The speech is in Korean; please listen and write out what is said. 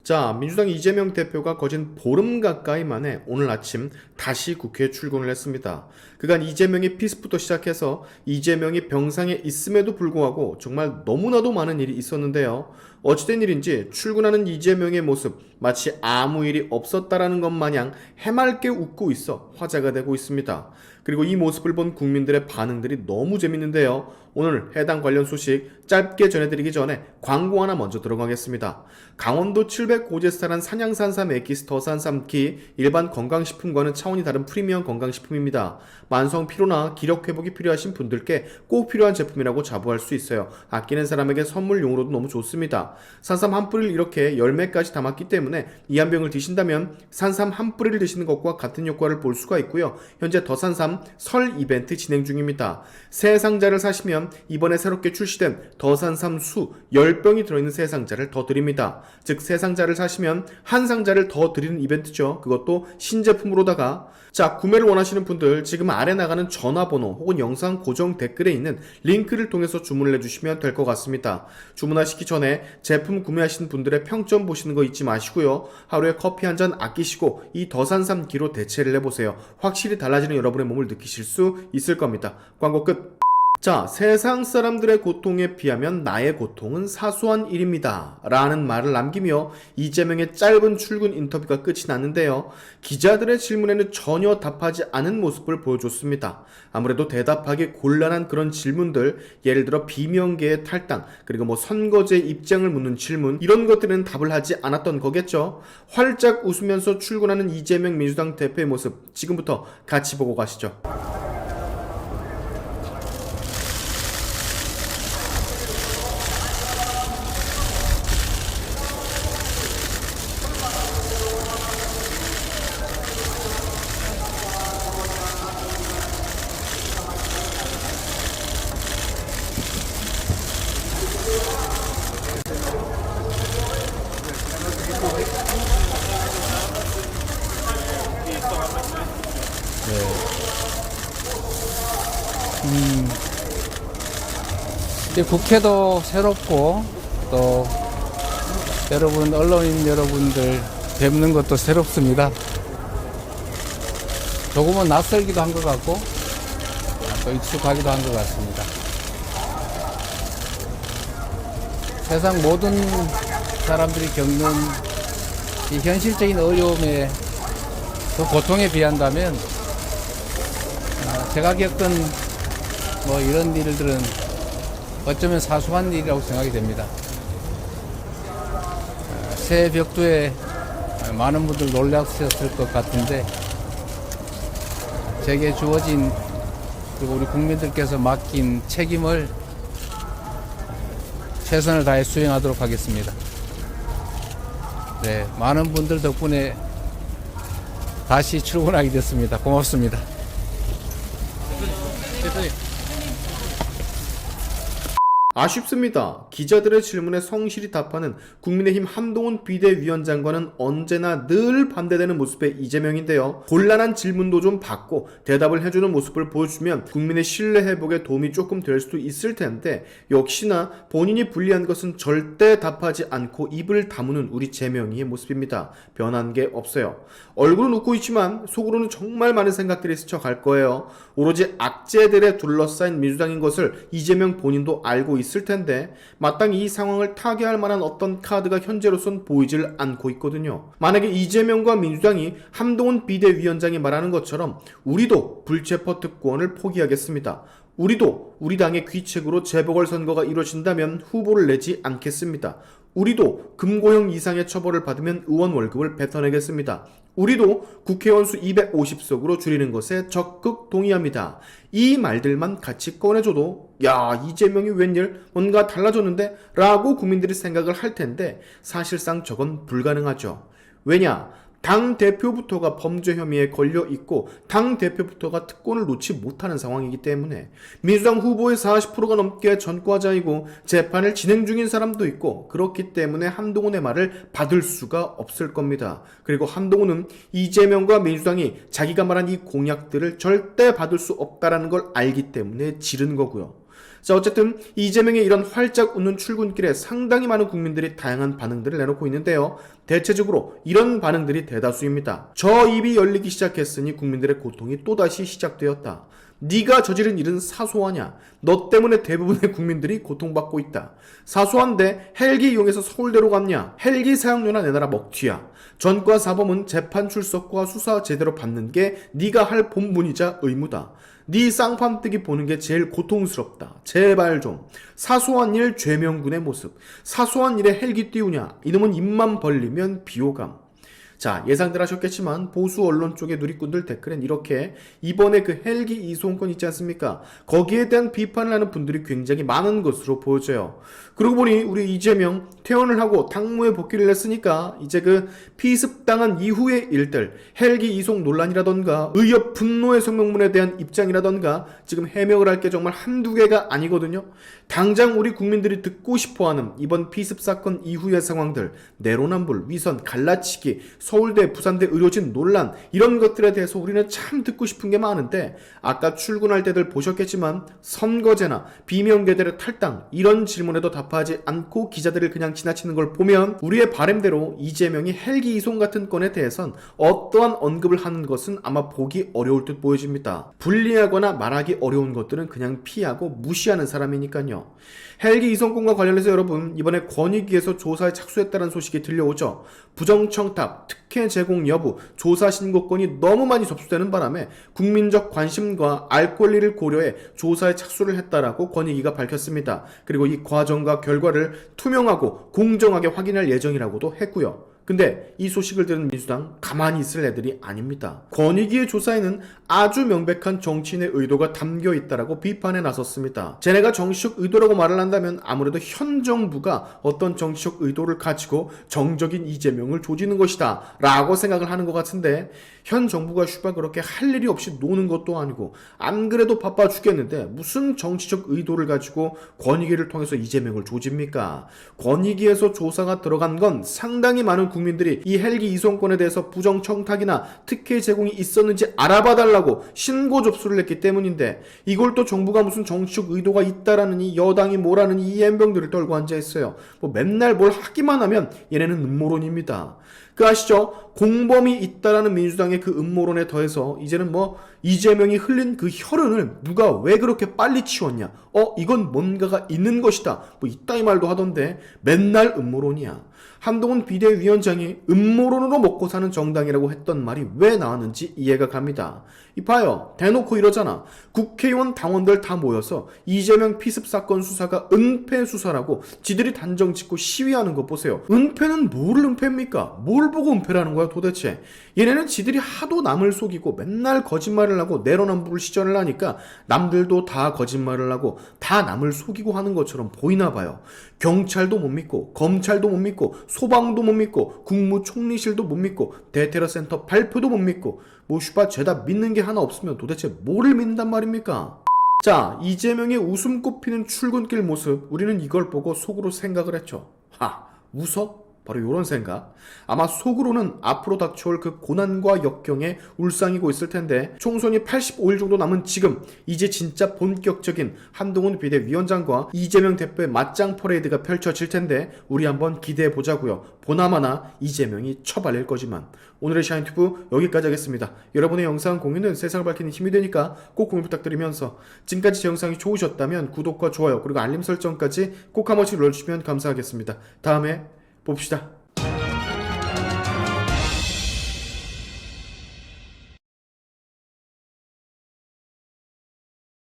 자, 민주당 이재명 대표가 거진 보름 가까이 만에 오늘 아침 다시 국회에 출근을 했습니다. 그간 이재명의 피습부터 시작해서 이재명이 병상에 있음에도 불구하고 정말 너무나도 많은 일이 있었는데요. 어찌된 일인지 출근하는 이재명의 모습 마치 아무 일이 없었다라는 것 마냥 해맑게 웃고 있어 화제가 되고 있습니다. 그리고 이 모습을 본 국민들의 반응들이 너무 재밌는데요. 오늘 해당 관련 소식 짧게 전해드리기 전에 광고 하나 먼저 들어가겠습니다. 강원도 700고제스타란 산양산삼 엑기스 더산삼키 일반 건강식품과는 차원이 다른 프리미엄 건강식품입니다. 만성 피로나 기력 회복이 필요하신 분들께 꼭 필요한 제품이라고 자부할 수 있어요. 아끼는 사람에게 선물용으로도 너무 좋습니다. 산삼 한 뿌리를 이렇게 열매까지 담았기 때문에 이 한 병을 드신다면 산삼 한 뿌리를 드시는 것과 같은 효과를 볼 수가 있고요. 현재 더산삼 설 이벤트 진행 중입니다. 새 상자를 사시면 이번에 새롭게 출시된 더산삼 수 10병이 들어있는 새 상자를 더 드립니다. 즉 새 상자를 사시면 한 상자를 더 드리는 이벤트죠. 그것도 신제품으로다가. 자, 구매를 원하시는 분들 지금 아래 나가는 전화번호 혹은 영상 고정 댓글에 있는 링크를 통해서 주문을 해주시면 될 것 같습니다. 주문하시기 전에 제품 구매하신 분들의 평점 보시는 거 잊지 마시고요. 하루에 커피 한 잔 아끼시고 이 더산삼기로 대체를 해보세요. 확실히 달라지는 여러분의 몸을 느끼실 수 있을 겁니다. 광고 끝. 자, 세상 사람들의 고통에 비하면 나의 고통은 사소한 일입니다. 라는 말을 남기며 이재명의 짧은 출근 인터뷰가 끝이 났는데요. 기자들의 질문에는 전혀 답하지 않은 모습을 보여줬습니다. 아무래도 대답하기 곤란한 그런 질문들, 예를 들어 비명계의 탈당, 그리고 선거제 입장을 묻는 질문, 이런 것들은 답을 하지 않았던 거겠죠. 활짝 웃으면서 출근하는 이재명 민주당 대표의 모습, 지금부터 같이 보고 가시죠. 이제 국회도 새롭고 또 여러분 언론인 여러분들 뵙는 것도 새롭습니다. 조금은 낯설기도 한 것 같고 또 익숙하기도 한 것 같습니다. 세상 모든 사람들이 겪는 이 현실적인 어려움의 그 고통에 비한다면 제가 겪은 이런 일들은 어쩌면 사소한 일이라고 생각이 됩니다. 새 벽두에 많은 분들 놀라셨을 것 같은데 제게 주어진 그리고 우리 국민들께서 맡긴 책임을 최선을 다해 수행하도록 하겠습니다. 네, 많은 분들 덕분에 다시 출근하게 됐습니다. 고맙습니다. 아쉽습니다. 기자들의 질문에 성실히 답하는 국민의힘 한동훈 비대위원장과는 언제나 늘 반대되는 모습의 이재명인데요. 곤란한 질문도 좀 받고 대답을 해주는 모습을 보여주면 국민의 신뢰 회복에 도움이 조금 될 수도 있을 텐데 역시나 본인이 불리한 것은 절대 답하지 않고 입을 다무는 우리 재명이의 모습입니다. 변한 게 없어요. 얼굴은 웃고 있지만 속으로는 정말 많은 생각들이 스쳐갈 거예요. 오로지 악재들에 둘러싸인 민주당인 것을 이재명 본인도 알고 있을 텐데 마땅히 이 상황을 타개할 만한 어떤 카드가 현재로선 보이질 않고 있거든요. 만약에 이재명과 민주당이 한동훈 비대위원장이 말하는 것처럼 우리도 불체포 특권을 포기하겠습니다. 우리도 우리 당의 귀책으로 재보궐선거가 이루어진다면 후보를 내지 않겠습니다. 우리도 금고형 이상의 처벌을 받으면 의원 월급을 뱉어내겠습니다. 우리도 국회의원 수 250석으로 줄이는 것에 적극 동의합니다. 이 말들만 같이 꺼내줘도 야, 이재명이 웬일 뭔가 달라졌는데? 라고 국민들이 생각을 할 텐데 사실상 저건 불가능하죠. 왜냐? 당대표부터가 범죄 혐의에 걸려 있고 당대표부터가 특권을 놓지 못하는 상황이기 때문에 민주당 후보의 40%가 넘게 전과자이고 재판을 진행 중인 사람도 있고 그렇기 때문에 한동훈의 말을 받을 수가 없을 겁니다. 그리고 한동훈은 이재명과 민주당이 자기가 말한 이 공약들을 절대 받을 수 없다라는 걸 알기 때문에 지른 거고요. 자, 어쨌든 이재명의 이런 활짝 웃는 출근길에 상당히 많은 국민들이 다양한 반응들을 내놓고 있는데요. 대체적으로 이런 반응들이 대다수입니다. 저 입이 열리기 시작했으니 국민들의 고통이 또다시 시작되었다. 네가 저지른 일은 사소하냐? 너 때문에 대부분의 국민들이 고통받고 있다. 사소한데 헬기 이용해서 서울대로 갔냐? 헬기 사용료나 내놔라 먹튀야. 전과 사범은 재판 출석과 수사 제대로 받는 게 네가 할 본분이자 의무다. 네 쌍판뜨기 보는 게 제일 고통스럽다. 제발 좀. 사소한 일 죄명군의 모습. 사소한 일에 헬기 띄우냐? 이놈은 입만 벌리면 비호감. 자, 예상들 하셨겠지만 보수 언론 쪽의 누리꾼들 댓글엔 이렇게 이번에 그 헬기 이송권 있지 않습니까? 거기에 대한 비판을 하는 분들이 굉장히 많은 것으로 보여져요. 그러고 보니 우리 이재명 퇴원을 하고 당무에 복귀를 했으니까 이제 그 피습당한 이후의 일들, 헬기 이송 논란이라던가 의협 분노의 성명문에 대한 입장이라던가 지금 해명을 할 게 정말 한두 개가 아니거든요. 당장 우리 국민들이 듣고 싶어하는 이번 피습 사건 이후의 상황들, 내로남불, 위선, 갈라치기, 서울대, 부산대 의료진 논란 이런 것들에 대해서 우리는 참 듣고 싶은 게 많은데 아까 출근할 때들 보셨겠지만 선거제나 비명계들의 탈당 이런 질문에도 답하지 않고 기자들을 그냥 지나치는 걸 보면 우리의 바람대로 이재명이 헬기 이송 같은 건에 대해선 어떠한 언급을 하는 것은 아마 보기 어려울 듯 보여집니다. 불리하거나 말하기 어려운 것들은 그냥 피하고 무시하는 사람이니까요. 헬기 이송권과 관련해서 여러분 이번에 권익위에서 조사에 착수했다는 소식이 들려오죠. 부정청탁, 특혜 제공 여부, 조사 신고건이 너무 많이 접수되는 바람에 국민적 관심과 알 권리를 고려해 조사에 착수를 했다라고 권익위가 밝혔습니다. 그리고 이 과정과 결과를 투명하고 공정하게 확인할 예정이라고도 했고요. 근데 이 소식을 들은 민주당 가만히 있을 애들이 아닙니다. 권익위의 조사에는 아주 명백한 정치인의 의도가 담겨 있다라고 비판에 나섰습니다. 쟤네가 정치적 의도라고 말을 한다면 아무래도 현 정부가 어떤 정치적 의도를 가지고 정적인 이재명을 조지는 것이다 라고 생각을 하는 것 같은데 현 정부가 슈발 그렇게 할 일이 없이 노는 것도 아니고 안 그래도 바빠 죽겠는데 무슨 정치적 의도를 가지고 권익위를 통해서 이재명을 조집니까? 권익위에서 조사가 들어간 건 상당히 많은 국민들이 이 헬기 이송권에 대해서 부정청탁이나 특혜 제공이 있었는지 알아봐달라고 신고 접수를 했기 때문인데 이걸 또 정부가 무슨 정치적 의도가 있다라느니 여당이 뭐라느니 이 엠병들을 떨고 앉아있어요. 뭐 맨날 뭘 하기만 하면 얘네는 음모론입니다. 그 아시죠? 공범이 있다라는 민주당의 그 음모론에 더해서 이제는 뭐 이재명이 흘린 그 혈흔을 누가 왜 그렇게 빨리 치웠냐? 이건 뭔가가 있는 것이다. 뭐 이따위 말도 하던데 맨날 음모론이야. 한동훈 비대위원장이 음모론으로 먹고 사는 정당이라고 했던 말이 왜 나왔는지 이해가 갑니다. 봐요. 대놓고 이러잖아. 국회의원 당원들 다 모여서 이재명 피습 사건 수사가 은폐 수사라고 지들이 단정 짓고 시위하는 거 보세요. 은폐는 뭘 은폐입니까? 뭘 보고 은폐라는 거야 도대체. 얘네는 지들이 하도 남을 속이고 맨날 거짓말을 하고 내로남불 시전을 하니까 남들도 다 거짓말을 하고 다 남을 속이고 하는 것처럼 보이나 봐요. 경찰도 못 믿고 검찰도 못 믿고 소방도 못 믿고 국무총리실도 못 믿고 대테러센터 발표도 못 믿고 뭐 슈바 죄다 믿는 게 하나 없으면 도대체 뭐를 믿는단 말입니까? 자, 이재명의 웃음 꽃피는 출근길 모습 우리는 이걸 보고 속으로 생각을 했죠. 웃어? 바로 이런 생각. 아마 속으로는 앞으로 닥쳐올 그 고난과 역경에 울상이고 있을 텐데 총선이 85일 정도 남은 지금 이제 진짜 본격적인 한동훈 비대위원장과 이재명 대표의 맞짱 퍼레이드가 펼쳐질 텐데 우리 한번 기대해 보자고요. 보나마나 이재명이 처발릴 거지만. 오늘의 샤인튜브 여기까지 하겠습니다. 여러분의 영상 공유는 세상을 밝히는 힘이 되니까 꼭 공유 부탁드리면서 지금까지 제 영상이 좋으셨다면 구독과 좋아요 그리고 알림 설정까지 꼭 한 번씩 눌러주시면 감사하겠습니다. 다음에 봅시다.